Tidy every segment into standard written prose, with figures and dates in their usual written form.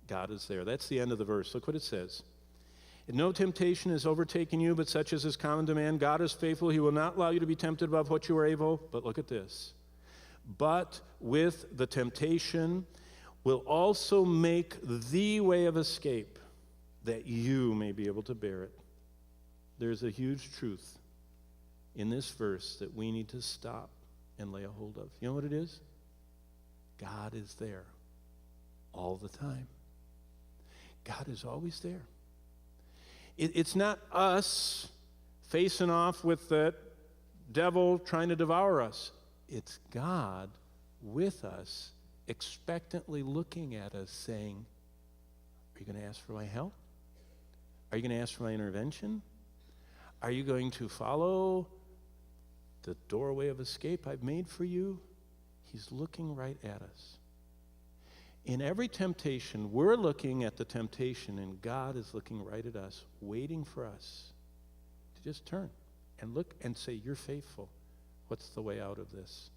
God is there. That's the end of the verse. Look what it says. No temptation has overtaken you, but such as is common to man. God is faithful. He will not allow you to be tempted above what you are able. But look at this. But with the temptation will also make the way of escape, that you may be able to bear it. There's a huge truth in this verse that we need to stop and lay a hold of. You know what it is? God is there all the time. God is always there. It's not us facing off with that devil trying to devour us. It's God with us, expectantly looking at us, saying, are you going to ask for my help? Are you going to ask for my intervention? Are you going to follow the doorway of escape I've made for you? He's looking right at us. In every temptation, we're looking at the temptation, and God is looking right at us, waiting for us to just turn and look and say, you're faithful. What's the way out of this?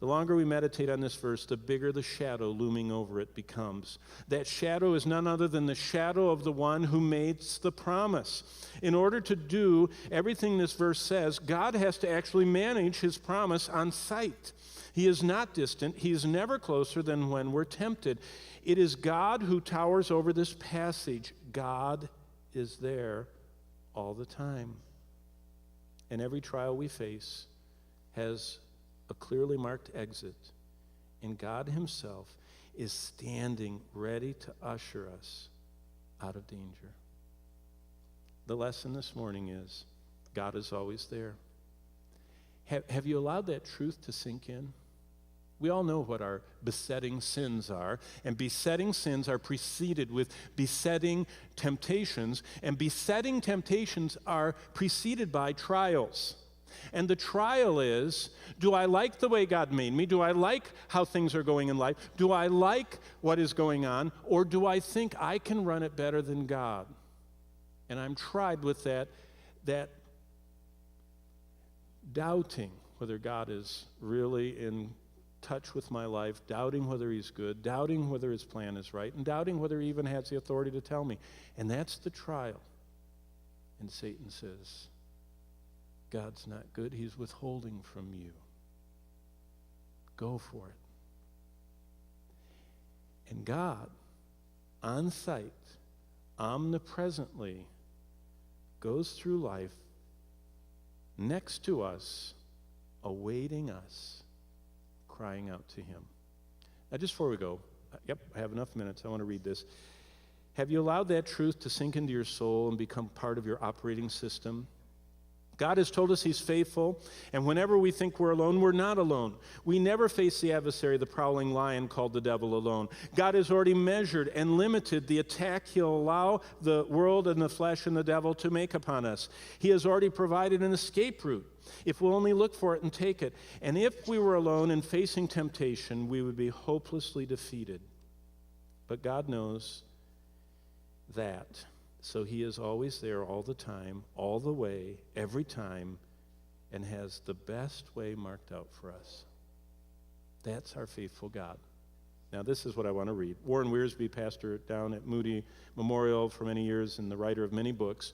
The longer we meditate on this verse, the bigger the shadow looming over it becomes. That shadow is none other than the shadow of the one who makes the promise. In order to do everything this verse says, God has to actually manage his promise on site. He is not distant. He is never closer than when we're tempted. It is God who towers over this passage. God is there all the time. And every trial we face has a clearly marked exit. And God himself is standing ready to usher us out of danger. The lesson this morning is God is always there. Have you allowed that truth to sink in? We all know what our besetting sins are, and besetting sins are preceded with besetting temptations, and besetting temptations are preceded by trials. And the trial is, do I like the way God made me? Do I like how things are going in life? Do I like what is going on? Or do I think I can run it better than God? And I'm tried with that doubting whether God is really in touch with my life, doubting whether he's good, doubting whether his plan is right, and doubting whether he even has the authority to tell me. And that's the trial. And Satan says, God's not good. He's withholding from you. Go for it. And God, on site, omnipresently, goes through life next to us, awaiting us, crying out to him. Now, just before we go, I have enough minutes. I want to read this. Have you allowed that truth to sink into your soul and become part of your operating system? God has told us he's faithful, and whenever we think we're alone, we're not alone. We never face the adversary, the prowling lion called the devil, alone. God has already measured and limited the attack he'll allow the world and the flesh and the devil to make upon us. He has already provided an escape route, if we'll only look for it and take it. And if we were alone and facing temptation, we would be hopelessly defeated. But God knows that. So he is always there all the time, all the way, every time, and has the best way marked out for us. That's our faithful God. Now, this is what I want to read. Warren Wiersbe, pastor down at Moody Memorial for many years and the writer of many books,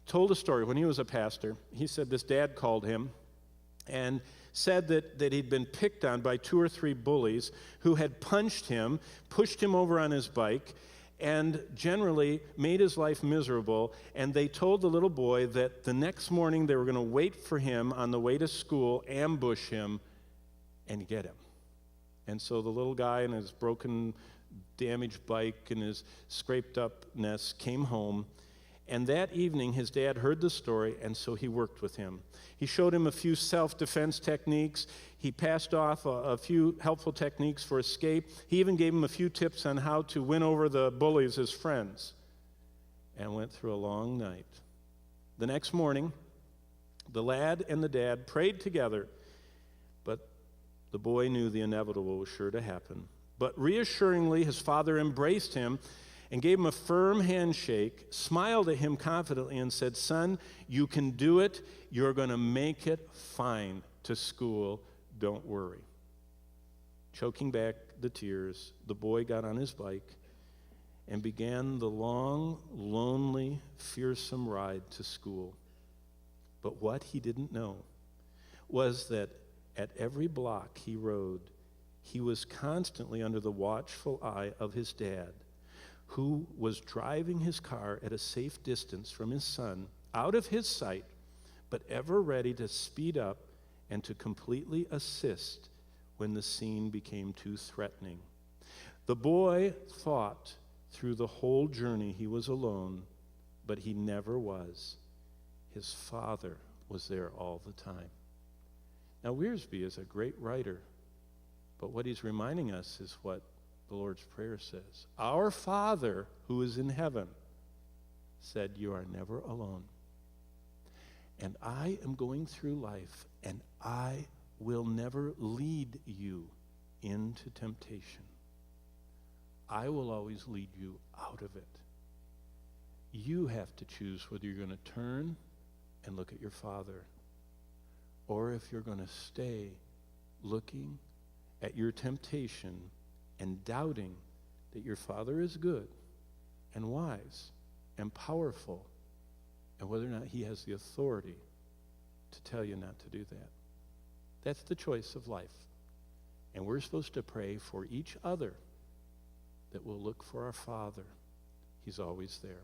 told a story. When he was a pastor, he said this dad called him and said that he'd been picked on by 2 or 3 bullies who had punched him, pushed him over on his bike, and generally made his life miserable. And they told the little boy that the next morning they were going to wait for him on the way to school, ambush him, and get him. And so the little guy in his broken, damaged bike and his scraped upness came home. And that evening, his dad heard the story, and so he worked with him. He showed him a few self-defense techniques. He passed off a few helpful techniques for escape. He even gave him a few tips on how to win over the bullies as friends, and went through a long night. The next morning, the lad and the dad prayed together, but the boy knew the inevitable was sure to happen. But reassuringly, his father embraced him and gave him a firm handshake, smiled at him confidently, and said, "Son, you can do it. You're going to make it fine to school. Don't worry." Choking back the tears, the boy got on his bike and began the long, lonely, fearsome ride to school. But what he didn't know was that at every block he rode, he was constantly under the watchful eye of his dad, who was driving his car at a safe distance from his son, out of his sight, but ever ready to speed up and to completely assist when the scene became too threatening. The boy thought through the whole journey he was alone, but he never was. His father was there all the time. Now, Wiersbe is a great writer, but what he's reminding us is what the Lord's Prayer says. Our Father who is in heaven said, you are never alone. And I am going through life, and I will never lead you into temptation. I will always lead you out of it. You have to choose whether you're going to turn and look at your Father, or if you're going to stay looking at your temptation and doubting that your Father is good and wise and powerful, and whether or not he has the authority to tell you not to do that. That's the choice of life. And we're supposed to pray for each other that we'll look for our Father. He's always there.